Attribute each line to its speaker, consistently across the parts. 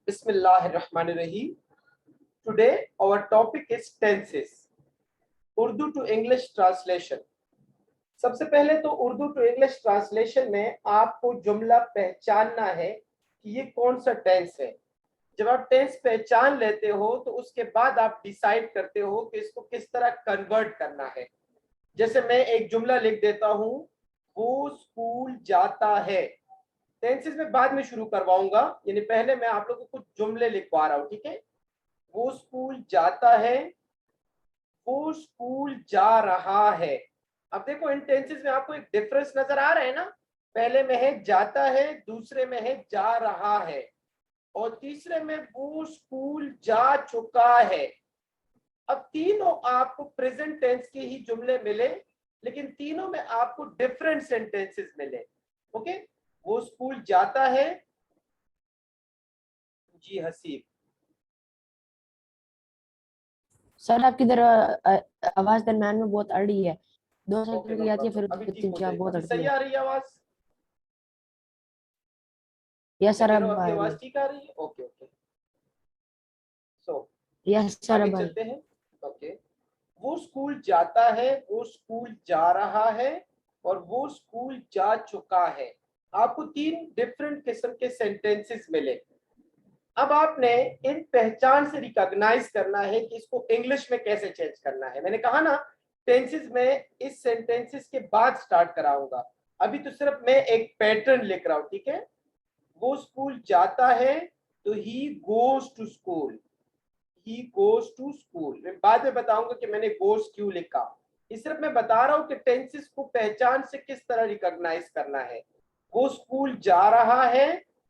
Speaker 1: Bismillahirrahmanirrahim. Today our topic is tenses. Urdu to English translation. सबसे पहले तो उर्दू टू इंग्लिश ट्रांसलेशन में आपको जुमला पहचानना है कि ये कौन सा टेंस है। जब आप टेंस पहचान लेते हो तो उसके बाद आप डिसाइड करते हो कि इसको किस तरह कन्वर्ट करना है। जैसे मैं एक जुमला लिख देता हूं, वो स्कूल जाता है। टेंसेस में बाद में शुरू करवाऊंगा, यानी पहले मैं आप लोगों को कुछ जुमले लिखवा रहा हूं, ठीक है। वो स्कूल जाता है, वो स्कूल जा रहा है। अब देखो इन टेंसेस में आपको एक डिफरेंस नजर आ रहा है ना। पहले में है जाता है, दूसरे में है जा रहा है, और तीसरे में वो स्कूल जा चुका है। अब तीनों आपको प्रेजेंट टेंस के ही जुमले मिले, लेकिन तीनों में आपको डिफरेंट सेंटेंसेस मिले। ओके, वो स्कूल जाता है। जी हसीब
Speaker 2: सर आपकी आवाज दरम्यान में बहुत अड़ रही है, 2
Speaker 1: ओके,
Speaker 2: सेकंड
Speaker 1: नो
Speaker 2: की आती है,
Speaker 1: प्रॉब्लम,
Speaker 2: फिर
Speaker 1: अभी ठीक
Speaker 2: 3
Speaker 1: हो
Speaker 2: 4
Speaker 1: जाएगी।
Speaker 2: बहुत
Speaker 1: अभी
Speaker 2: अड़ती
Speaker 1: सही
Speaker 2: है।
Speaker 1: आ रही है आवाज?
Speaker 2: यस सर,
Speaker 1: मैं कह रहा
Speaker 2: अब
Speaker 1: हूँ
Speaker 2: आ
Speaker 1: आपकी
Speaker 2: रही
Speaker 1: आवाज
Speaker 2: है।
Speaker 1: ठीक आ रही है? Okay okay, so
Speaker 2: yes sir,
Speaker 1: आगे
Speaker 2: अब आ रही
Speaker 1: चलते हैं। ओके, वो स्कूल जाता है, वो स्कूल जा रहा है, और वो स्कूल जा चुका है। आपको 3 डिफरेंट किस्म के सेंटेंसेस मिले। अब आपने इन पहचान से रिकॉग्नाइज करना है कि इसको इंग्लिश में कैसे चेंज करना है। मैंने कहा ना, टेंसेस में इस सेंटेंसेस के बाद स्टार्ट कराऊंगा। अभी तो सिर्फ मैं एक पैटर्न लिख रहा हूं, ठीक है। वो स्कूल जाता है तो he goes to school, he goes to school. मैं बाद में बताऊंगा कि मैंने गोज क्यों लिखा। इस सिर्फ मैं बता रहा हूं कि टेंसेस को पहचान से किस तरह रिकॉग्नाइज करना है। वो स्कूल जा रहा है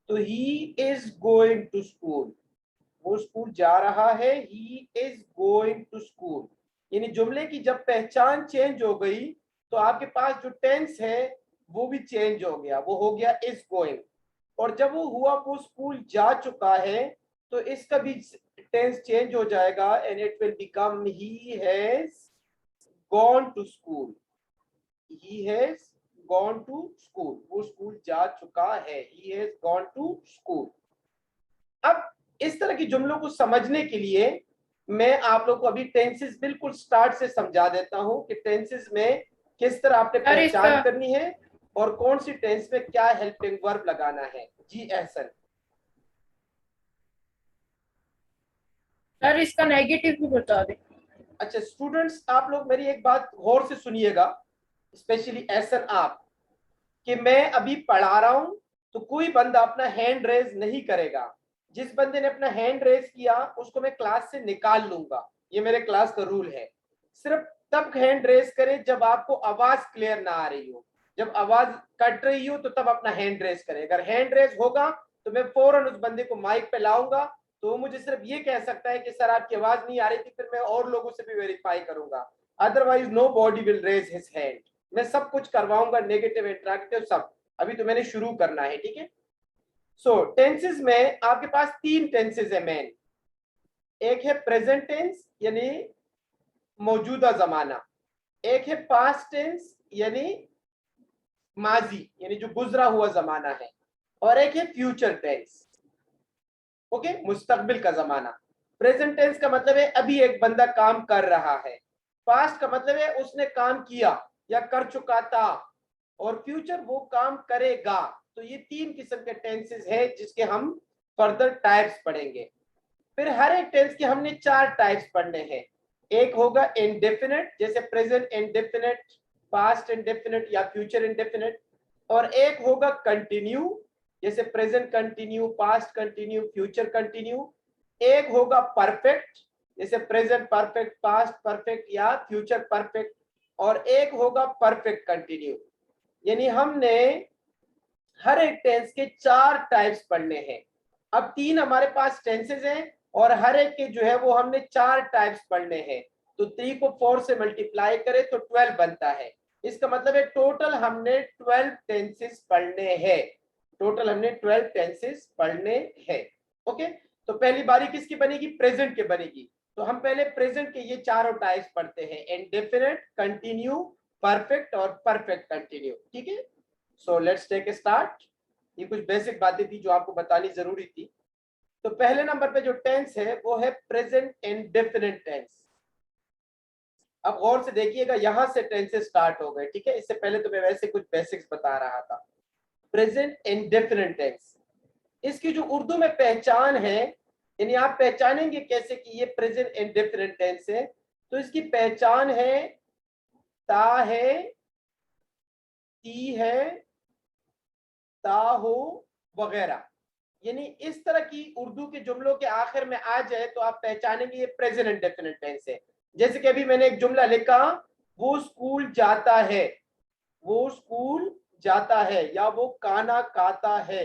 Speaker 1: तो he is going to school, वो स्कूल जा रहा है, he is going to school. यानी जुमले की जब पहचान चेंज हो गई तो आपके पास जो टेंस है वो भी चेंज हो गया, वो हो गया इज गोइंग। और जब वो हुआ वो स्कूल जा चुका है तो इसका भी टेंस चेंज हो जाएगा, and it will become he has gone to school, he has gone to school. वो स्कूल जा चुका है, he has gone to school. अब इस तरह की जुमलों को समझने के लिए मैं आप लोग को अभी टेंसेस बिल्कुल स्टार्ट से समझा देता हूं कि टेंसेस में किस तरह आपने पहचान करनी है और कौन सी टेंस में क्या हेल्पिंग वर्ब लगाना है। जी एहसन।
Speaker 3: सर इसका नेगेटिव भी बता दे।
Speaker 1: अच्छा स्टूडेंट्स, आप लोग मेरी एक बात गौर से सुनिएगा, स्पेशली एहसन आप, कि मैं अभी पढ़ा रहा हूं तो कोई बंदा अपना हैंड रेज नहीं करेगा। जिस बंदे ने अपना हैंड रेज किया उसको मैं क्लास से निकाल लूंगा, ये मेरे क्लास का रूल है। सिर्फ तब हैंड रेज करें जब आपको आवाज क्लियर ना आ रही हो, जब आवाज कट रही हो तो तब अपना हैंड रेज करें। अगर हैंड रेज होगा तो मैं फौरन उस बंदे को माइक पे लाऊंगा, तो वो मुझे सिर्फ ये कह सकता है कि सर आपकी आवाज नहीं आ रही थी, फिर मैं और लोगों से भी वेरीफाई करूंगा। Otherwise nobody will raise his hand. मैं सब कुछ करवाऊंगा, नेगेटिव इंटरैक्टिव सब। अभी तो मैंने शुरू करना है, ठीक है। सो टेंसेस में आपके पास 3 टेंसेस है मेन। एक है प्रेजेंट टेंस यानी मौजूदा जमाना, एक है पास्ट टेंस यानी माजी यानी जो गुजरा हुआ जमाना है, और एक है फ्यूचर टेंस, ओके, मुस्तकबिल का जमाना। प्रेजेंट टेंस का मतलब है अभी एक बंदा काम कर रहा है, पास्ट का मतलब है उसने काम किया या कर चुका था, और फ्यूचर वो काम करेगा। तो ये 3 किस्म के टेंसेस है जिसके हम फर्दर टाइप्स पढ़ेंगे। फिर हर एक टेंस के हमने 4 टाइप्स पढ़ने हैं। एक होगा इंडेफिनिट, जैसे प्रेजेंट इंडेफिनिट, पास्ट इंडेफिनिट या फ्यूचर इंडेफिनिट, और एक होगा कंटिन्यू, जैसे present continue, past continue, future continue. एक होगा परफेक्ट, जैसे प्रेजेंट परफेक्ट, पास्ट परफेक्ट या फ्यूचर परफेक्ट, और एक होगा परफेक्ट कंटिन्यू। यानी हमने हर एक टेंस के 4 टाइप्स पढ़ने हैं। अब 3 हमारे पास टेंसेस हैं और हर एक के जो है वो हमने 4 टाइप्स पढ़ने हैं। तो 3 को 4 से मल्टीप्लाई करें तो 12 बनता है। इसका मतलब है टोटल हमने 12 टेंसेस पढ़ने हैं, टोटल हमने 12 टेंसेस पढ़ने हैं। ओके, तो पहली बारी किसकी बनेगी? प्रेजेंट के बनेगी। तो हम पहले प्रेजेंट के ये चारों टाइप्स पढ़ते हैं, इंडेफिनिट, कंटिन्यू, परफेक्ट और परफेक्ट कंटिन्यू, ठीक है। So let's take a start. ये कुछ बेसिक बातें थी जो आपको बतानी जरूरी थी। तो पहले नंबर पे जो टेंस है वो है प्रेजेंट इंडेफिनिट टेंस। अब गौर से देखिएगा, यहां से टेंसेस स्टार्ट हो गए, ठीक है। इससे पहले तो मैं वैसे कुछ बेसिक्स बता रहा था। प्रेजेंट इंडेफिनिट टेंस, इसकी जो उर्दू में पहचान है, यानी आप पहचानेंगे कैसे कि ये प्रेजेंट इंडेफिनिट टेंस है, तो इसकी पहचान है ता है, ती है, ता हो वगैरह। यानी इस तरह की उर्दू के जुमलों के आखिर में आ जाए तो आप पहचानेंगे ये प्रेजेंट इंडेफिनिट टेंस है। जैसे कि अभी मैंने एक जुमला लिखा, वो स्कूल जाता है, वो स्कूल जाता है, या वो खाना खाता है।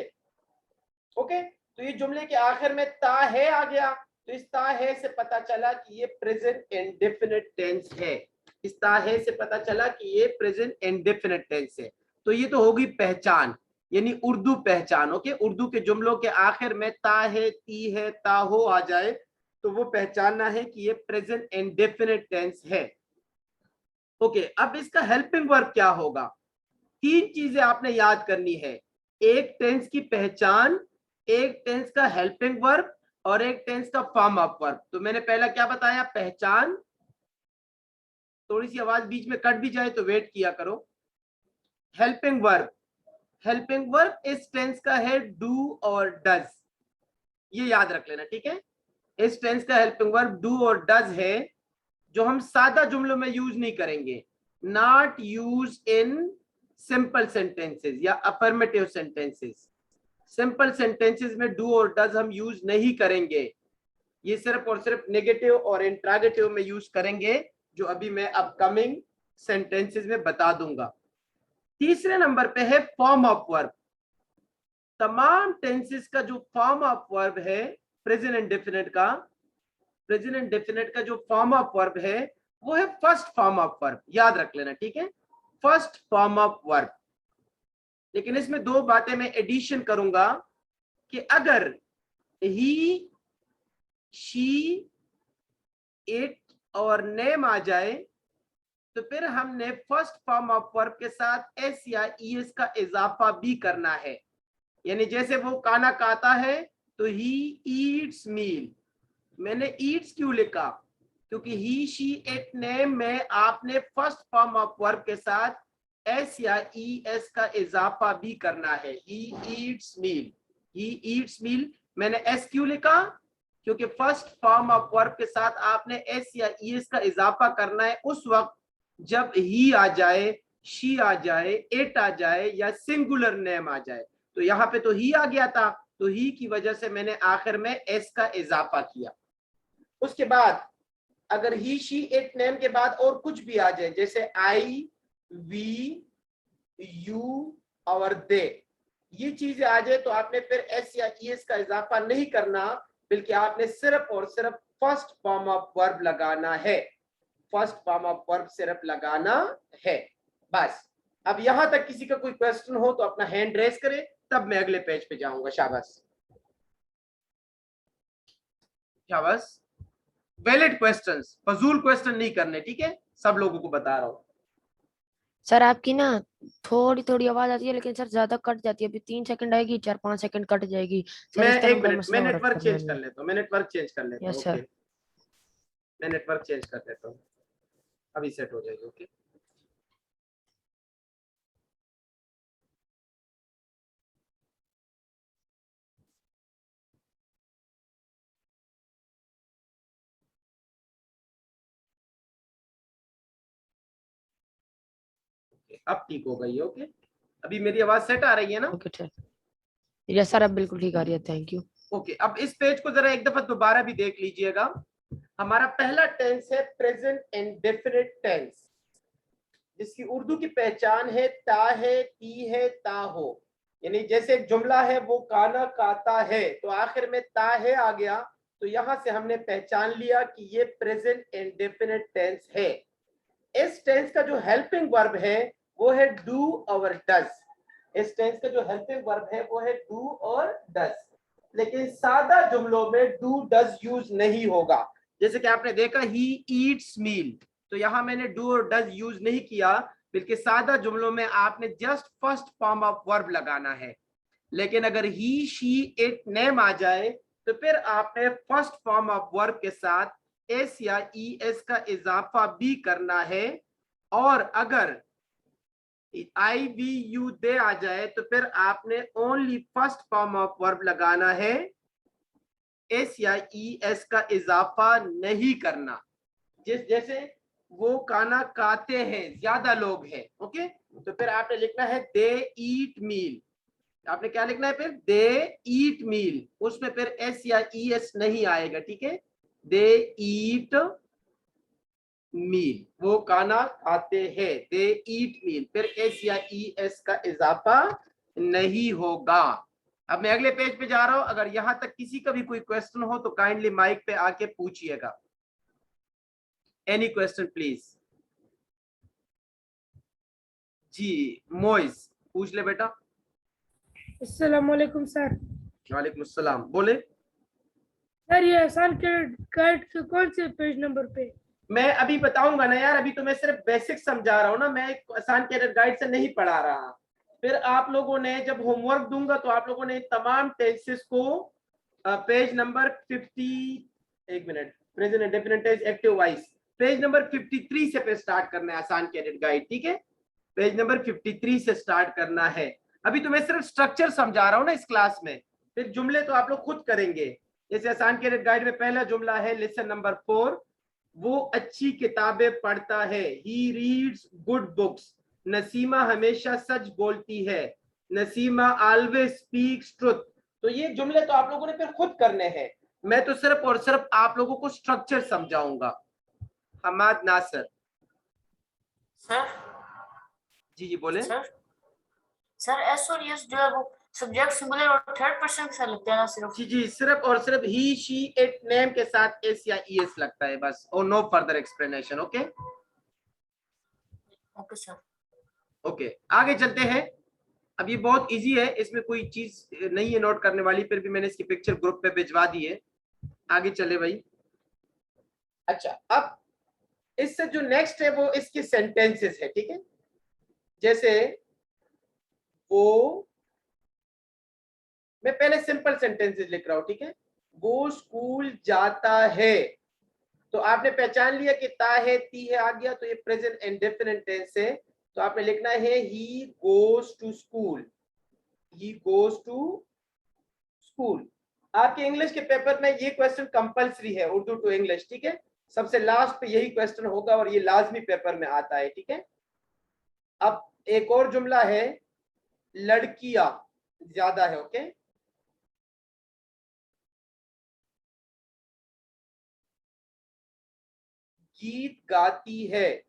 Speaker 1: ओके, तो ये जुमले के आखिर में ता है आ गया, तो इस ता है से पता चला कि ये प्रेजेंट इंडेफिनिट टेंस है। इस ता है से पता चला कि ये प्रेजेंट इंडेफिनिट टेंस है। तो ये तो होगी पहचान, यानी उर्दू पहचान। ओके, उर्दू के जुमलों के आखिर में ता है, ती है, ता हो आ जाए तो वो पहचानना है कि ये प्रेजेंट इंडेफिनिट टेंस है। ओके, अब इसका हेल्पिंग वर्ब क्या होगा? तीन चीजें आपने याद करनी है, एक टेंस की पहचान, एक टेंस का हेल्पिंग वर्ब, और एक टेंस का फॉर्म ऑफ वर्ब। तो मैंने पहला क्या बताया? पहचान। थोड़ी सी आवाज बीच में कट भी जाए तो वेट किया करो। हेल्पिंग वर्ब, हेल्पिंग वर्ब इस टेंस का है डू और डज, ये याद रख लेना, ठीक है। इस टेंस का हेल्पिंग वर्ब डू और डज है, जो हम सादा जुमलों में यूज नहीं करेंगे, not use in simple sentences या अफर्मेटिव सेंटेंसेस। सिंपल सेंटेंसेस में डू और डज हम यूज नहीं करेंगे, ये सिर्फ और सिर्फ नेगेटिव और इंट्रोगेटिव में यूज करेंगे, जो अभी मैं अपकमिंग सेंटेंसेस में बता दूंगा। तीसरे नंबर पे है फॉर्म ऑफ वर्ब। तमाम टेंसेस का जो फॉर्म ऑफ वर्ब है प्रेजेंट इंडेफिनिट का, प्रेजेंट इंडेफिनिट का जो फॉर्म ऑफ वर्ब है वो है फर्स्ट फॉर्म ऑफ वर्ब, याद रख लेना, ठीक है, फर्स्ट फॉर्म ऑफ वर्ब। लेकिन इसमें दो बातें मैं एडिशन करूंगा कि अगर ही, शी, इट और नेम आ जाए तो फिर हमने फर्स्ट फॉर्म ऑफ वर्ब के साथ एस या ईएस का इजाफा भी करना है। यानी जैसे वो खाना खाता है तो ही ईट्स मील। मैंने ईट्स क्यों लिखा? क्योंकि ही, शी, इट, नेम में आपने फर्स्ट फॉर्म ऑफ वर्ब के साथ एस या ई एस का इजाफा भी करना है। He eats meal, he eats meal. मैंने एस क्यों लिखा? क्योंकि फर्स्ट फॉर्म ऑफ वर्ब के साथ आपने एस या ई एस का इजाफा करना है उस वक्त जब ही आ जाए, शी आ जाए, इट आ जाए या सिंगुलर नेम आ जाए। तो यहाँ पे तो ही आ गया था, तो ही की वजह से मैंने आखिर में एस का इजाफा किया। उसके बाद अगर ही, शी, इट, नेम के बाद और कुछ भी आ जाए, जैसे आई, वी, यू और दे, ये चीजें आ जाए तो आपने फिर एस या ईएस का इजाफा नहीं करना, बल्कि आपने सिर्फ और सिर्फ फर्स्ट फॉर्म ऑफ वर्ब लगाना है, फर्स्ट फॉर्म ऑफ वर्ब सिर्फ लगाना है, बस। अब यहां तक किसी का कोई क्वेश्चन हो तो अपना हैंड रेज करे, तब मैं अगले पेज पे जाऊंगा। शाबाश शाबाश, वैलिड क्वेश्चंस, फजूल क्वेश्चन नहीं करने, ठीक है, सब लोगों को बता रहा हूं।
Speaker 2: सर आपकी ना थोड़ी थोड़ी आवाज आती है, लेकिन सर ज्यादा कट जाती है। अभी 3 सेकंड आएगी, 4-5 सेकंड कट जाएगी सर।
Speaker 1: मैं
Speaker 2: इस तरह
Speaker 1: एक
Speaker 2: का
Speaker 1: मिनट,
Speaker 2: मसला
Speaker 1: मैं
Speaker 2: हो
Speaker 1: नेटवर्क
Speaker 2: रखा है
Speaker 1: चेंज कर लेता हूँ, मैं नेटवर्क चेंज कर लेता हूँ।
Speaker 2: Yes
Speaker 1: okay,
Speaker 2: sir.
Speaker 1: मैं नेटवर्क चेंज कर लेता हूँ, अभी सेट हो जाएगी। ओके, अब ठीक हो गई है। ओके, अभी मेरी आवाज सेट आ रही है ना?
Speaker 2: ओके ठीक, यस सर, अब बिल्कुल ठीक आ रही है, थैंक यू।
Speaker 1: ओके, अब इस पेज को जरा एक दफा दोबारा भी देख लीजिएगा। हमारा पहला टेंस है प्रेजेंट इंडेफिनिट टेंस, जिसकी उर्दू की पहचान है ता है, ती है, ता हो। यानी जैसे एक जुमला है वो खाना खाता है, तो आखिर में ता है आ गया, तो यहां से हमने पहचान लिया कि ये प्रेजेंट इंडेफिनिट टेंस है। इस टेंस का जो हेल्पिंग वर्ब है वो है डू और डज। इस टेंस का जो हेल्पिंग वर्ब है वो है डू और डज, लेकिन सादा जुमलों में डू डज यूज नहीं होगा। जैसे कि आपने देखा ही ईट्स मील, तो यहां मैंने डू और डज यूज नहीं किया, बल्कि सादा जुमलों में आपने just first form of verb लगाना है। लेकिन अगर ही, शी, इट, नेम आ जाए तो फिर आपने फर्स्ट फॉर्म ऑफ वर्ब के साथ एस या ई एस का इजाफा भी करना है, और अगर आई वी यू दे आ जाए तो फिर आपने only first form of verb लगाना है, एस या ई एस का इजाफा नहीं करना। जैसे वो खाना खाते हैं, ज्यादा लोग हैं, ओके, तो फिर आपने लिखना है दे ईट मील। आपने क्या लिखना है फिर, दे ईट मील, उसमें फिर एस या ई एस नहीं आएगा, ठीक है, दे ईट मील, वो खाना खाते हैं, दे ईट मील, फिर एस या ई एस का इजाफा नहीं होगा। अब मैं अगले पेज पे जा रहा हूं, अगर यहां तक किसी का भी कोई क्वेश्चन हो तो काइंडली माइक पे आके पूछिएगा। Any question please. जी मोइस पूछ ले बेटा।
Speaker 3: अस्सलाम वालेकुम सर।
Speaker 1: वालेकुम अस्सलाम, बोले।
Speaker 3: सर ये आसान के गाइड के कौन से पेज नंबर पे?
Speaker 1: मैं अभी बताऊंगा ना यार, अभी तो मैं सिर्फ बेसिक समझा रहा हूँ ना, मैं आसान कैडेट गाइड से नहीं पढ़ा रहा। फिर आप लोगों ने जब होमवर्क दूंगा तो आप लोगों ने तमाम टेंसेस को पेज नंबर 50, एक minute, present indefinite tense active voice, page number 53 से पे स्टार्ट करना है आसान कैडेट गाइड, ठीक है, पेज नंबर 53 से स्टार्ट करना है। अभी तो मैं सिर्फ स्ट्रक्चर समझा रहा हूँ ना इस क्लास में, फिर जुमले तो आप लोग खुद करेंगे। जैसे आसान कैडेट गाइड में पहला जुमला है लेसन नंबर 4, वो अच्छी किताबें पढ़ता है, he reads good books. Nasima हमेशा सच बोलती है, नसीमा ऑलवेज स्पीक्स ट्रुथ। तो ये जुमले तो आप लोगों ने फिर खुद करने हैं, मैं तो सिर्फ और सिर्फ आप लोगों को स्ट्रक्चर समझाऊंगा। हमाद नासिर।
Speaker 4: सर
Speaker 1: जी जी बोले।
Speaker 4: सर सर एस और यस जो है वो सब्जेक्ट सिंगुलर और थर्ड पर्सन के साथ लगते हैं ना सिर्फ?
Speaker 1: जी जी, सिर्फ और सिर्फ ही शी इट नेम के साथ एस या ई एस लगता है बस, और no further explanation. Okay
Speaker 4: okay sir.
Speaker 1: Okay, आगे चलते हैं। अब ये बहुत इजी है, इसमें कोई चीज नहीं है नोट करने वाली, फिर भी मैंने इसकी पिक्चर ग्रुप पे भिजवा दी है। आगे चले भाई। अच्छा, अब इससे जो नेक्स्ट है वो इसकी सेंटेंसेस है, ठीक है। जैसे वो, मैं पहले सिंपल सेंटेंसेस लिख रहा हूं, ठीक है। वो स्कूल जाता है, तो आपने पहचान लिया कि ता है ती है आ गया, तो ये प्रेजेंट इंडेफिनिट टेंस है, तो आपने लिखना है he goes to school, he goes to school. आपके इंग्लिश के पेपर में ये क्वेश्चन कंपलसरी है, उर्दू टू इंग्लिश, ठीक है, सबसे लास्ट पे यही क्वेश्चन होगा और ये लाजमी पेपर में आता है, ठीक है। अब एक और जुमला है, लड़कियां ज्यादा है, ओके। गीत गाती है,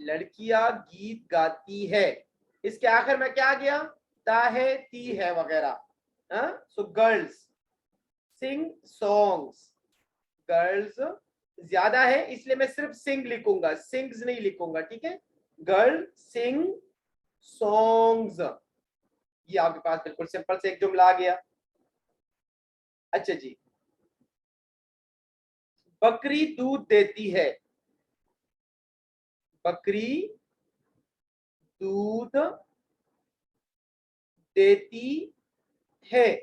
Speaker 1: लड़कियां गीत गाती है, इसके आखिर में क्या आ गया, ता है ती है वगैरह। So girls sing songs, girls ज्यादा है इसलिए मैं सिर्फ सिंग लिखूंगा, सिंग्स नहीं लिखूंगा, ठीक है। गर्ल सिंग सॉन्ग्स, ये आपके पास बिल्कुल सिंपल से एक जुमला आ गया। अच्छा जी, बकरी दूध देती है, बकरी दूध देती है।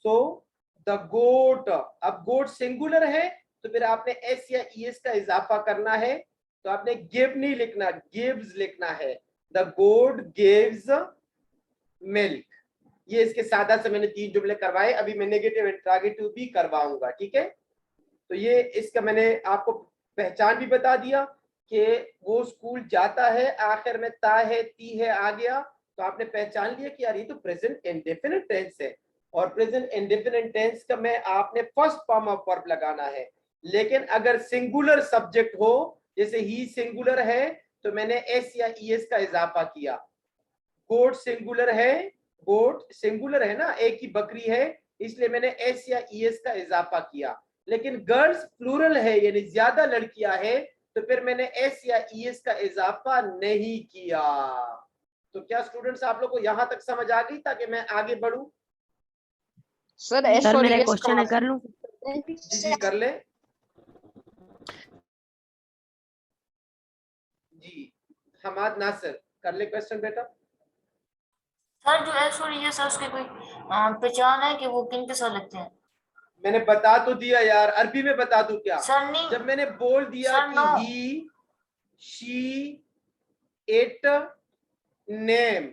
Speaker 1: सो द गोट, अब गोट सिंगुलर है तो फिर आपने एस या ई एस का इजाफा करना है, तो आपने गिव नहीं लिखना, गिव्स लिखना है। The goat gives milk. ये इसके सादा से मैंने 3 जुमले करवाए, अभी मैं नेगेटिव इंट्रागेटिव भी करवाऊंगा, ठीक है। तो ये इसका मैंने आपको पहचान भी बता दिया कि वो स्कूल जाता है, आखिर में ता है ती है आ गया, तो आपने पहचान लिया कि यार ये तो प्रेजेंट इंडेफिनिट टेंस है, और प्रेजेंट इंडेफिनिट टेंस का में आपने फर्स्ट फॉर्म ऑफ वर्ब लगाना है। लेकिन अगर सिंगुलर सब्जेक्ट हो, जैसे ही सिंगुलर है तो मैंने एस या ई एस का इजाफा किया। गोट सिंगुलर है, गोट सिंगुलर है ना, एक ही बकरी है, इसलिए मैंने एस या ई एस का इजाफा किया। लेकिन गर्ल्स प्लूरल है यानी ज्यादा लड़कियां हैं, तो फिर मैंने एस या ई एस का इजाफा नहीं किया। तो क्या स्टूडेंट्स आप लोग को यहां तक समझ आ गई, ताकि मैं आगे बढ़ूं?
Speaker 5: सर एस
Speaker 2: सर
Speaker 5: और
Speaker 2: मेरा
Speaker 5: यस
Speaker 2: क्वेश्चन है, कर लूं?
Speaker 1: जी जी कर ले। जी हमाद नासिर कर ले क्वेश्चन बेटा।
Speaker 4: सर जो एक्स और ये सर उसकी कोई पहचान है कि वो किन के साथ लगते हैं?
Speaker 1: मैंने बता तो दिया यार, अरबी में बता दूं क्या?
Speaker 4: सर नहीं
Speaker 1: जब मैंने बोल दिया
Speaker 4: सर,
Speaker 1: कि
Speaker 4: no.
Speaker 1: He, she, it, name,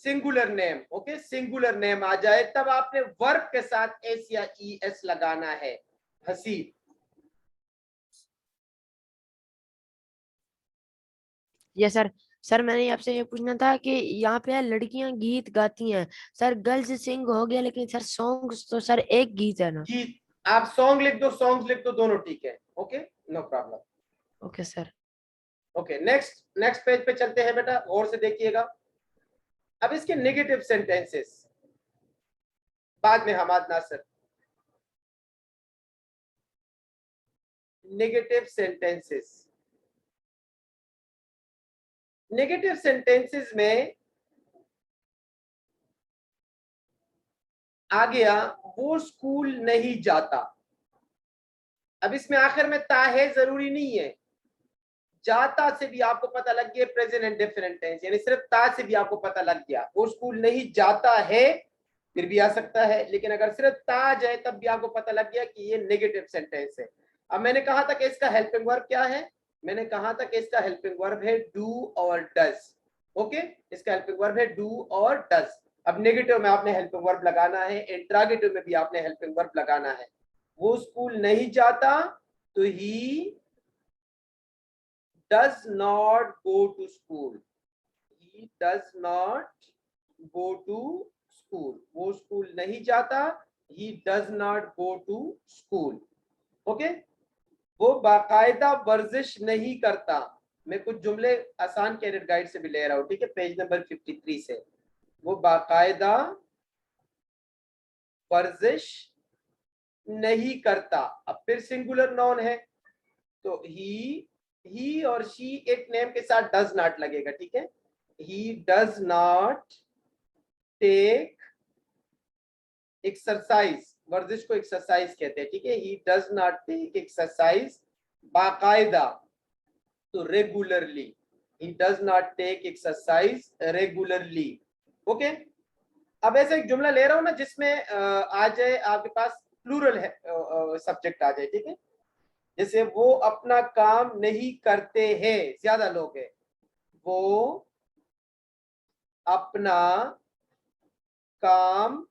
Speaker 1: singular name, okay, singular name आ जाए तब आपने वर्ब के साथ एस या ई एस लगाना है। हसीब,
Speaker 2: ये सर। सर मैंने आपसे ये पूछना था कि यहाँ पे लड़कियां गीत गाती हैं। सर गर्ल्स सिंग हो गया, लेकिन सर सॉन्ग्स तो सर एक गीत है ना।
Speaker 1: गीत, आप सॉन्ग लिख दो, सॉन्ग्स लिख दो, दोनों ठीक है, okay, no problem.
Speaker 2: Okay sir.
Speaker 1: Okay, next page पे चलते हैं बेटा, और से देखिएगा। अब इसके नेगेटिव सेंटेंसेस बाद में हमाद नासर। नेगेटिव सेंटेंसेस, नेगेटिव सेंटेंसेस में आ गया वो स्कूल नहीं जाता। अब इसमें आखिर में ता है जरूरी नहीं है, जाता से भी आपको पता लग गया प्रेजेंट एंड डिफरेंट टेंस, यानी सिर्फ ता से भी आपको पता लग गया वो स्कूल नहीं जाता है, फिर भी आ सकता है, लेकिन अगर सिर्फ ता आ जाए तब भी आपको पता लग गया कि ये नेगेटिव सेंटेंस है। अब मैंने कहा था कि इसका हेल्पिंग वर्ब क्या है, मैंने कहा था कि इसका हेल्पिंग वर्ब है डू और डज, ओके, इसका हेल्पिंग वर्ब है डू और डज। अब नेगेटिव में आपने हेल्पिंग वर्ब लगाना है, इंट्रागेटिव में भी आपने हेल्पिंग वर्ब लगाना है। वो स्कूल नहीं जाता तो ही does not go to school, he does not go to school, वो स्कूल नहीं जाता, he does not go to school, okay. वो बाकायदा वर्जिश नहीं करता, मैं कुछ जुमले आसान कैडेट गाइड से भी ले रहा हूं, ठीक है, पेज नंबर 53 से। वो बाकायदा वर्जिश नहीं करता, अब फिर सिंगुलर नाउन है तो ही और शी एक नेम के साथ डज नॉट लगेगा, ठीक है, he does not take exercise, वर्जिश को एक्सरसाइज कहते हैं, ठीक है, he does not take exercise बाकायदा, तो regularly, he does not take exercise regularly, okay. अब ऐसा एक जुमला ले रहा हूं मैं जिसमें आ जाए आपके पास प्लूरल है, सब्जेक्ट आ जाए, ठीक है, जैसे वो अपना काम नहीं करते हैं, ज्यादा लोग हैं, वो अपना काम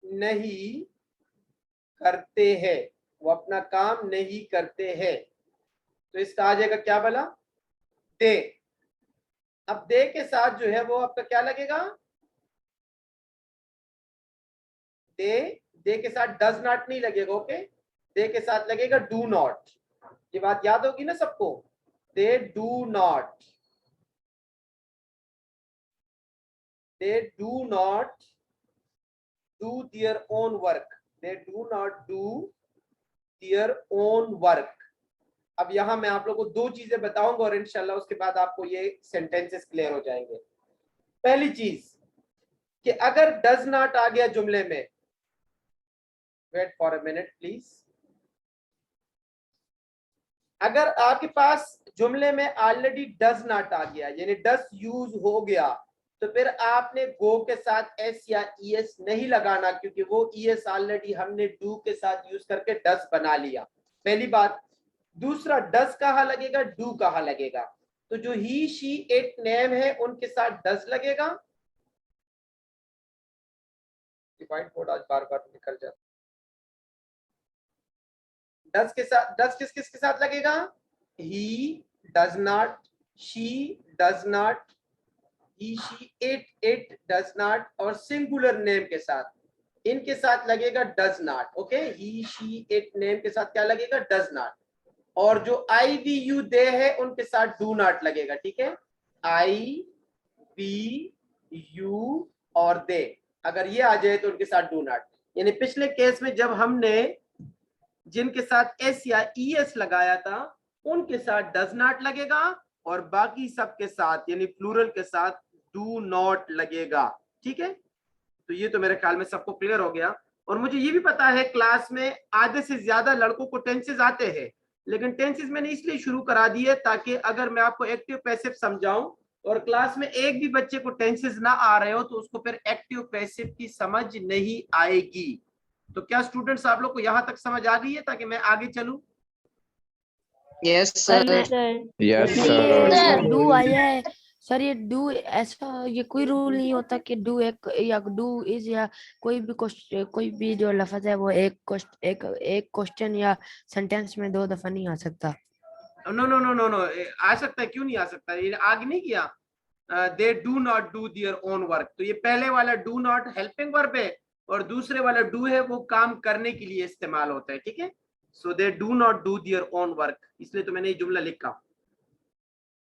Speaker 1: नहीं करते हैं, वो अपना काम नहीं करते हैं, तो इसका आ जाएगा क्या बोला, दे। अब दे के साथ जो है वो आपका क्या लगेगा, दे के साथ डज नॉट नहीं लगेगा, ओके, दे के साथ लगेगा डू नॉट, ये बात याद होगी ना सबको, दे do not, they do not do their own work, they do not do their own work. अब यहां मैं आप लोगों को दो चीजें बताऊंगा और इंशाल्लाह उसके बाद आपको ये सेंटेंसेस क्लियर हो जाएंगे। पहली चीज कि अगर डज नॉट आ गया जुमले में, wait for a minute please, अगर आपके पास जुमले में ऑलरेडी डज नॉट आ गया यानी डज यूज हो गया, तो फिर आपने गो के साथ एस या ई एस नहीं लगाना, क्योंकि वो ई एस ऑलरेडी हमने डू के साथ यूज करके डज बना लिया, पहली बात। दूसरा, डज कहाँ लगेगा, डू कहाँ लगेगा, तो जो ही शी इट नेम है उनके साथ डज लगेगा, डिवाइड बोर्ड आज बार बार निकल जाता, डज के साथ, डज किस किस के साथ लगेगा, ही does not, she does not, he she it does not, और सिंगुलर नेम के साथ, इनके साथ लगेगा does not, okay, he she it name के साथ क्या लगेगा, डज नॉट, और जो आई वी यू दे है उनके साथ डू नॉट लगेगा, ठीक है, आई वी यू और दे, अगर ये आ जाए तो उनके साथ डू नॉट। यानी पिछले केस में जब हमने जिनके साथ एस या ई एस लगाया था उनके साथ डज नॉट लगेगा और बाकी सब के साथ यानी प्लूरल के साथ डू नॉट लगेगा, ठीक है। तो ये तो मेरे ख्याल में सबको क्लियर हो गया। और मुझे ये भी पता है क्लास में आधे से ज्यादा लड़कों को टेंसेस आते हैं, लेकिन टेंसेस मैंने इसलिए शुरू करा दिए ताकि अगर मैं आपको एक्टिव पैसिव समझाऊं और क्लास में एक भी बच्चे को टेंसेस ना आ रहे हो तो उसको फिर एक्टिव पैसिव की समझ नहीं आएगी। तो क्या स्टूडेंट्स आप लोग को यहां तक समझ आ गई है ताकि मैं आगे चलूं?
Speaker 5: Yes,
Speaker 2: sir
Speaker 5: sir.
Speaker 2: मैं
Speaker 6: Yes,
Speaker 2: सर
Speaker 6: sir.
Speaker 2: ये डू आया है सर, ये डू ऐसा ये कोई रूल नहीं होता कि डू एक या डू इज या कोई भी क्वेश्चन, कोई भी जो लफ्ज है वो एक क्वेश्चन या सेंटेंस में 2 दफा नहीं आ सकता।
Speaker 1: No no no no no, आ सकता है, क्यों नहीं आ सकता? ये आगे नहीं किया, दे do not do their own work. तो ये पहले वाला डू नॉट हेल्पिंग वर्ब है और दूसरे वाला डू है वो काम करने के लिए इस्तेमाल होता है, ठीक है। So they do not do their own work, इसलिए तो मैंने ये जुमला लिखा।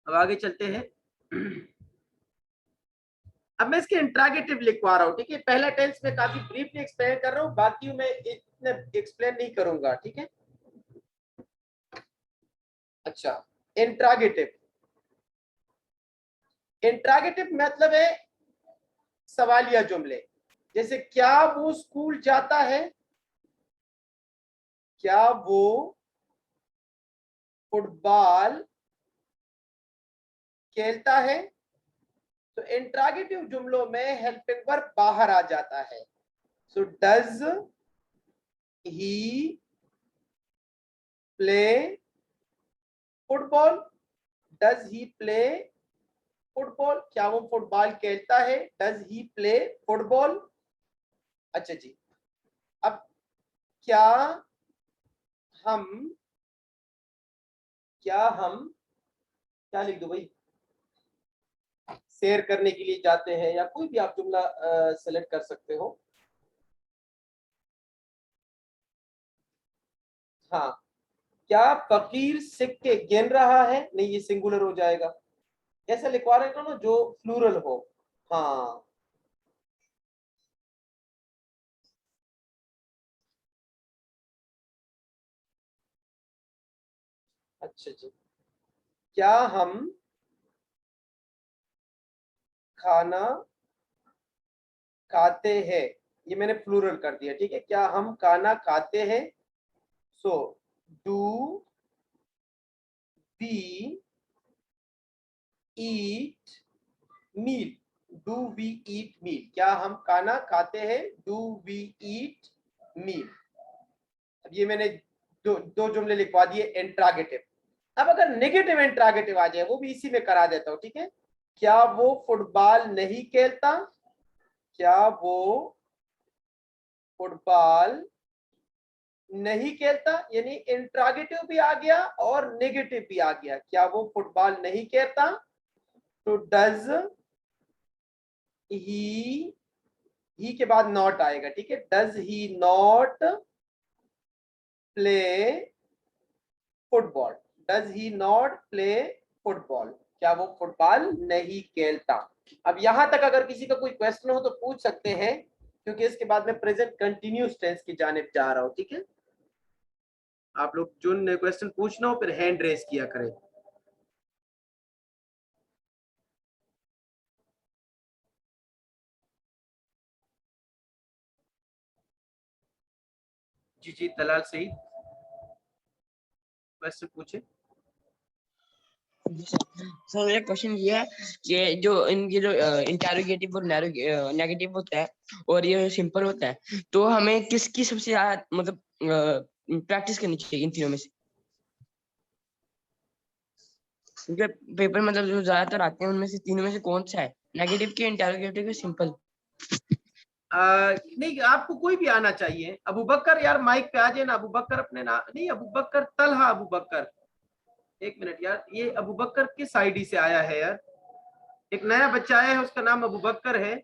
Speaker 1: अब आगे चलते हैं। अब मैं इसके इंट्रागेटिव लिखवा रहा हूँ, ठीक है। पहला टेंस में काफी ब्रीफली एक्सप्लेन कर रहा हूँ, बाकी मैं इतने एक्सप्लेन नहीं करूंगा, ठीक है। अच्छा, इंट्रागेटिव। इंट्रागेटिव मतलब है सवालिया जुमले। जैसे क्या वो स्कूल जाता है, क्या वो फुटबॉल खेलता है। तो इंट्रागेटिव जुमलों में हेल्पिंग वर्ब बाहर आ जाता है। So does he play football, does he play football, क्या वो फुटबॉल खेलता है, डज ही प्ले फुटबॉल। अच्छा जी, अब क्या हम क्या लिख दो भाई, शेयर करने के लिए जाते हैं या कोई भी आप जुमला सेलेक्ट कर सकते हो। हाँ, क्या फकीर सिक्के गिन रहा है, नहीं ये सिंगुलर हो जाएगा, ऐसा लिखवा रहे हो ना जो प्लूरल हो। हाँ, अच्छा जी, क्या हम खाना खाते हैं, ये मैंने प्लूरल कर दिया, ठीक है। क्या हम खाना खाते हैं। So do we eat meal, do we eat meal, क्या हम खाना खाते हैं, डू वी ईट मील। अब ये मैंने दो जुमले लिखवा दिए इंट्रागेटिव। अब अगर नेगेटिव इंट्रागेटिव आ जाए वो भी इसी में करा देता हूं, ठीक है। क्या वो फुटबॉल नहीं खेलता, क्या वो फुटबॉल नहीं खेलता, यानी इंट्रागेटिव भी आ गया और नेगेटिव भी आ गया। क्या वो फुटबॉल नहीं खेलता, तो डज ही के बाद नॉट आएगा, ठीक है। Does he not play football, does he not play football, क्या वो फुटबॉल नहीं खेलता। अब यहां तक अगर किसी का कोई क्वेश्चन हो तो पूछ सकते हैं, क्योंकि इसके बाद मैं प्रेजेंट कंटिन्यूस टेंस की जानिब जा रहा हूं, ठीक है। आप लोग जो क्वेश्चन पूछना हो फिर हैंड रेस किया करें। जी जी, दलाल सही, क्वेश्चन पूछे।
Speaker 7: सर मेरा क्वेश्चन ये है कि जो इनके जो इंटेरोगेटिव और नेगेटिव होता है और ये सिंपल होता है, तो हमें किसकी सबसे ज्यादा मतलब प्रैक्टिस करनी चाहिए इन तीनों में से? क्योंकि पेपर मतलब जो ज्यादातर आते हैं उनमें से तीनों में से कौन सा है, नेगेटिव के, इंटेरोगेटिव के, सिंपल?
Speaker 1: नहीं, आपको कोई भी आना चाहिए। अबू बकर यार माइक पे आ जाए ना, अबू बकर अपने नाम नहीं, अबू बकर तलहा, अबू बकर, एक मिनट यार, ये अबू बकर किस आईडी से आया है यार? एक नया बच्चा आया है उसका नाम अबू बकर है,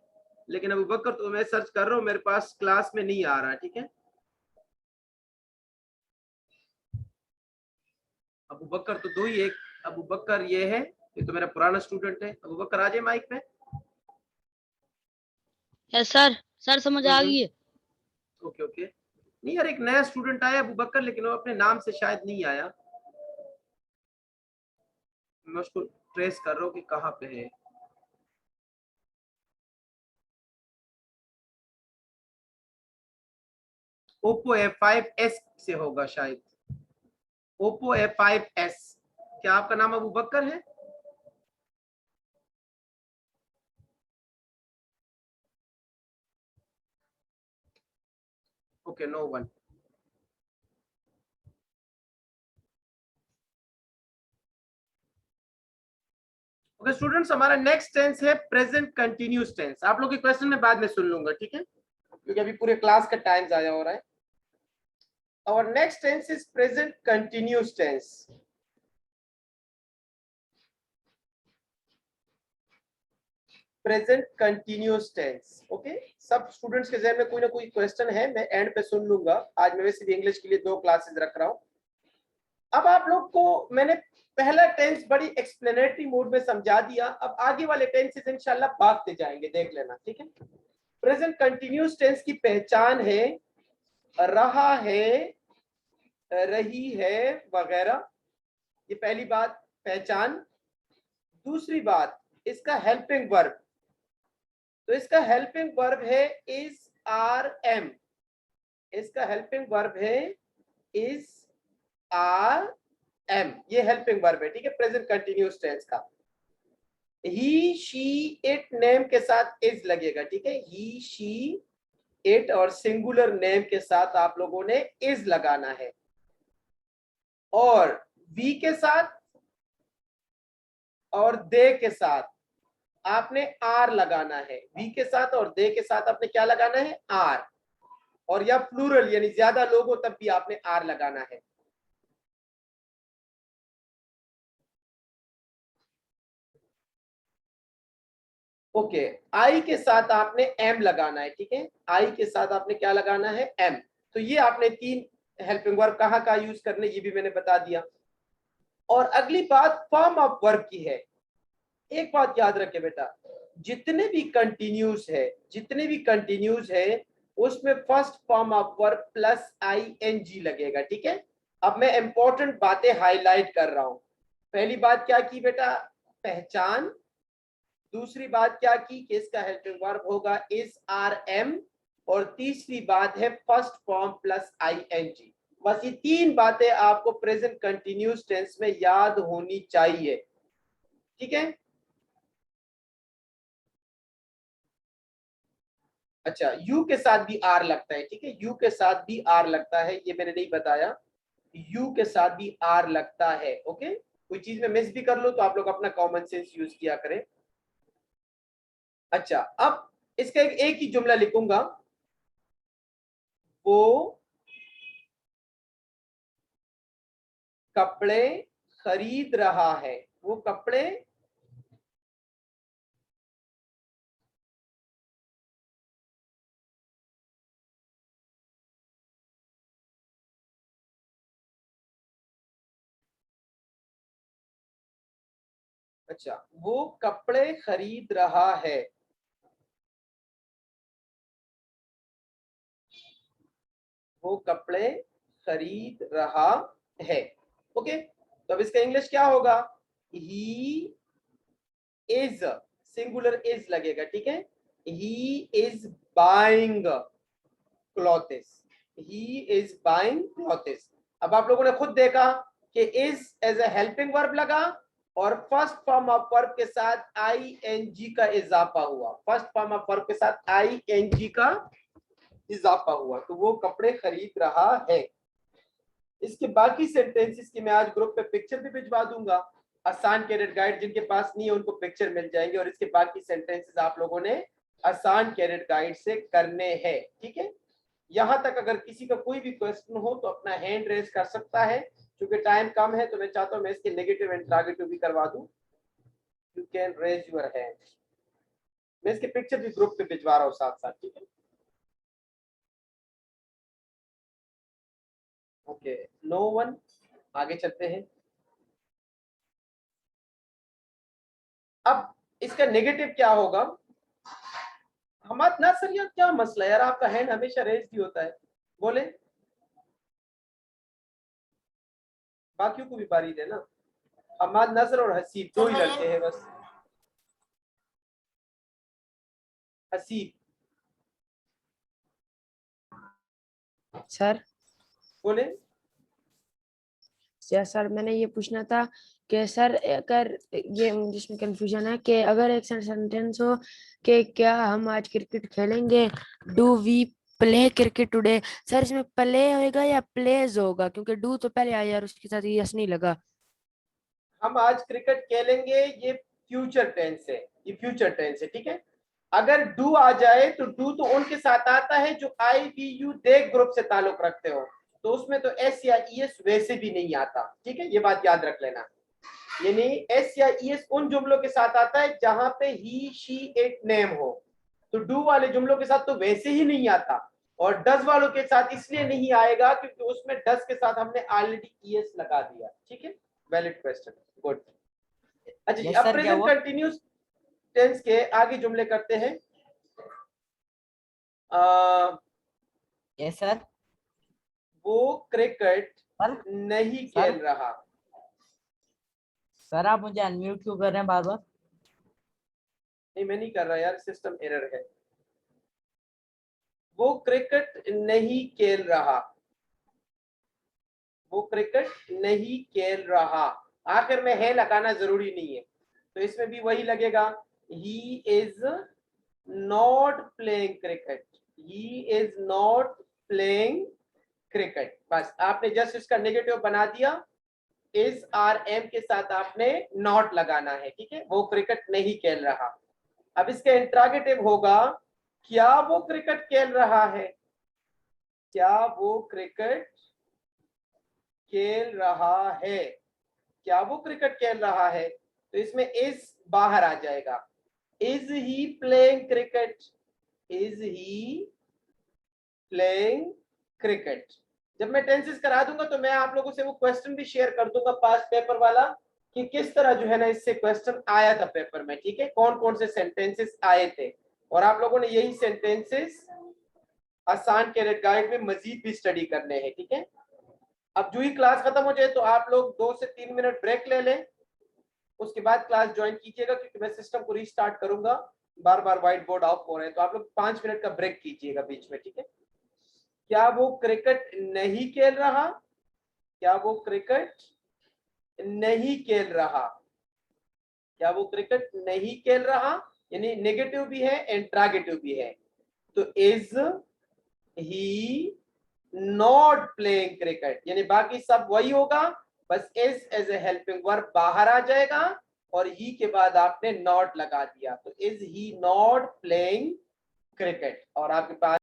Speaker 1: लेकिन अबू बकर तो मैं सर्च कर रहा हूँ, मेरे पास क्लास में नहीं आ रहा, ठीक है। अबू बकर तो दो ही, एक अबू बकर ये है, ये तो मेरा पुराना स्टूडेंट है। अबू बकर आ जाए माइक पे।
Speaker 8: यस सर, सर समझ आ गई है।
Speaker 1: ओके ओके, नहीं यार, एक नया स्टूडेंट आया अबू बकर, लेकिन वो अपने नाम से शायद नहीं आया। मैं उसको ट्रेस कर रहा हूँ कि कहाँ पे है। ओप्पो F5s से होगा शायद, ओप्पो F5s। क्या आपका नाम अबू बकर है? Okay, no one. Okay students, हमारा नेक्स्ट टेंस है प्रेजेंट कंटिन्यूस टेंस। आप लोग के क्वेश्चन में बाद में सुन लूंगा, ठीक है, क्योंकि अभी पूरे क्लास का टाइम ज़ाया हो रहा है। Our next tense is present continuous tense. Present continuous tense. Okay? सब स्टूडेंट्स के जहन में कोई ना कोई क्वेश्चन है, मैं एंड पे सुन लूंगा। आज मैं वैसे भी इंग्लिश के लिए 2 क्लासेस रख रहा हूं। अब आप लोग को मैंने पहला टेंस बड़ी एक्सप्लेनेटरी मोड में समझा दिया। अब आगे वाले टेंसेस इंशाल्लाह भागते जाएंगे, देख लेना, ठीक है। प्रेजेंट कंटिन्यूस टेंस की पहचान है रहा है, रही है वगैरह। ये पहली बात, पहचान। दूसरी बात, इसका हेल्पिंग वर्ब। तो इसका हेल्पिंग वर्ब है इज आर एम। इसका हेल्पिंग वर्ब है इज आर एम, ये हेल्पिंग वर्ब है, ठीक है, प्रेजेंट कंटिन्यूस टेंस का। ही शी इट नेम के साथ इज लगेगा, ठीक है। ही शी इट और सिंगुलर नेम के साथ आप लोगों ने इज लगाना है, और वी के साथ और दे के साथ आपने आर लगाना है। वी के साथ और दे के साथ आपने क्या लगाना है, आर। और या प्लूरल यानी ज्यादा लोग हो तब भी आपने आर लगाना है। ओके, आई के साथ आपने एम लगाना है, ठीक है। आई के साथ आपने क्या लगाना है, एम। तो ये आपने 3 हेल्पिंग वर्ब कहाँ कहाँ यूज करने, ये भी मैंने बता दिया। और अगली बात फॉर्म ऑफ वर्ब की है। एक बात याद रखे बेटा, जितने भी कंटिन्यूज है उसमें first form of verb plus ING लगेगा, ठीक है। अब मैं इंपॉर्टेंट बातें हाईलाइट कर रहा हूं। पहली बात क्या की बेटा, पहचान। दूसरी बात क्या की कि इसका हेल्पिंग वर्ब होगा इज आर एम। और तीसरी बात है फर्स्ट फॉर्म प्लस आईएनजी। बस ये 3 बातें आपको प्रेजेंट कंटिन्यूस टेंस में याद होनी चाहिए, ठीक है। अच्छा, यू के साथ भी आर लगता है, ठीक है, यू के साथ भी आर लगता है, ये मैंने नहीं बताया, यू के साथ भी आर लगता है। ओके, कोई चीज में मिस भी कर लो तो आप लोग अपना कॉमन सेंस यूज किया करें। अच्छा, अब इसका एक ही जुमला लिखूंगा, वो कपड़े खरीद रहा है। वो कपड़े अच्छा, वो कपड़े खरीद रहा है। वो कपड़े खरीद रहा है। ओके, तो अब इसका इंग्लिश क्या होगा, ही इज, सिंगुलर इज लगेगा, ठीक है। He is buying clothes. He is buying clothes. अब आप लोगों ने खुद देखा कि is as a helping verb लगा और फर्स्ट फॉर्म ऑफ वर्ब के साथ आईएनजी का इजाफा हुआ। फर्स्ट फॉर्म ऑफ वर्ब के साथ आईएनजी का इजाफा हुआ, तो वो कपड़े खरीद रहा है। इसके बाकी सेंटेंसेस की मैं आज ग्रुप पे पिक्चर भी भिजवा दूंगा। आसान कैरियर गाइड जिनके पास नहीं है उनको पिक्चर मिल जाएंगे, और इसके बाकी सेंटेंसेस आप लोगों ने आसान कैरियर गाइड से करने हैं, ठीक है। यहाँ तक अगर किसी का कोई भी क्वेश्चन हो तो अपना हैंड रेज कर सकता है। क्योंकि टाइम कम है तो मैं चाहता हूँ मैं इसके नेगेटिव इंट्रोगेटिव भी करवा दूं। You can raise your hand. मैं इसके पिक्चर भी ग्रुप पे भिजवा रहा हूँ साथ साथ, ठीक है। ओके, नो वन, आगे चलते हैं। अब इसका नेगेटिव क्या होगा, हमारा ना सर यार क्या मसला है यार, आपका हैंड हमेशा रेज ही होता है, बोले बाकियों को भी बारी देना। हमाद नजर और हसीब 2 ही लड़के हैं बस। हसीब
Speaker 2: सर
Speaker 1: बोले।
Speaker 2: सर मैंने ये पूछना था कि सर अगर ये जिसमें कंफ्यूजन है कि अगर एक सेंटेंस हो कि क्या हम आज क्रिकेट खेलेंगे, do we play cricket today. Sir इसमें प्ले होएगा या प्लेज होगा, क्योंकि डू तो पहले आया और उसके साथ यस नहीं लगा।
Speaker 1: हम आज क्रिकेट खेलेंगे, ये फ्यूचर टेंस है, ये फ्यूचर टेंस है, ठीक है। अगर डू आ जाए तो डू तो उनके साथ आता है जो आई बी यू दे ग्रुप से ताल्लुक रखते हो, तो उसमें तो एस या ई एस वैसे भी नहीं आता, ठीक है, ये बात याद रख लेना। यानी एस या ई एस उन जुमलों के साथ आता है जहां पे ही शी इट नेम हो, तो डू वाले जुमलों के साथ तो वैसे ही नहीं आता, और डज वालों के साथ इसलिए नहीं आएगा क्योंकि उसमें डज के साथ हमने ऑलरेडी ई एस लगा दिया, ठीक है। Valid question, good. अच्छा जी,
Speaker 6: Yes,
Speaker 1: अब
Speaker 6: sir, क्या
Speaker 1: प्रेजेंट
Speaker 6: हुआ?
Speaker 1: कंटिन्यूस टेंस के आगे जुमले करते हैं।
Speaker 6: Yes sir.
Speaker 1: वो क्रिकेट
Speaker 6: सर
Speaker 1: नहीं खेल रहा।
Speaker 6: सर आप मुझे अनम्यूट क्यों कर रहे हैं बार बार?
Speaker 1: नहीं, मैं नहीं कर रहा यार, सिस्टम एरर है। वो क्रिकेट नहीं खेल रहा, वो क्रिकेट नहीं खेल रहा, आखिर में है लगाना जरूरी नहीं है, तो इसमें भी वही लगेगा, he is not playing cricket, he is not playing cricket. बस आपने जस्ट इसका नेगेटिव बना दिया, इज आर एम के साथ आपने नॉट लगाना है, ठीक है। वो क्रिकेट नहीं खेल रहा। अब इसका इंट्रोगेटिव होगा, क्या वो क्रिकेट खेल रहा है, क्या वो क्रिकेट खेल रहा है, क्या वो क्रिकेट खेल रहा है, तो इसमें इज बाहर आ जाएगा। Is he playing cricket, is he playing cricket. जब मैं टेंसेस करा दूंगा तो मैं आप लोगों से वो क्वेश्चन भी शेयर कर दूंगा पास्ट पेपर वाला, कि किस तरह जो है ना इससे क्वेश्चन आया था पेपर में, ठीक है, कौन कौन से सेंटेंसेस आए थे, और आप लोगों ने यही सेंटेंसेस आसान कैरेट गाइड में मजीद भी स्टडी करने हैं, ठीक है। अब जो ही क्लास खत्म हो जाए तो आप लोग 2 से 3 मिनट ब्रेक ले लें, उसके बाद क्लास ज्वाइन कीजिएगा, क्योंकि मैं सिस्टम को रीस्टार्ट करूंगा, बार बार व्हाइट बोर्ड ऑफ हो रहे हैं, तो आप लोग 5 मिनट का ब्रेक कीजिएगा बीच में, ठीक है। क्या वो क्रिकेट नहीं खेल रहा, क्या वो क्रिकेट नहीं खेल रहा, क्या वो क्रिकेट नहीं खेल रहा, यानी नेगेटिव भी है इंट्रोगेटिव भी है, तो is he not playing cricket, यानी बाकी सब वही होगा, बस is as a helping verb बाहर आ जाएगा, और ही के बाद आपने नॉट लगा दिया, तो is he not playing cricket, और आपके पास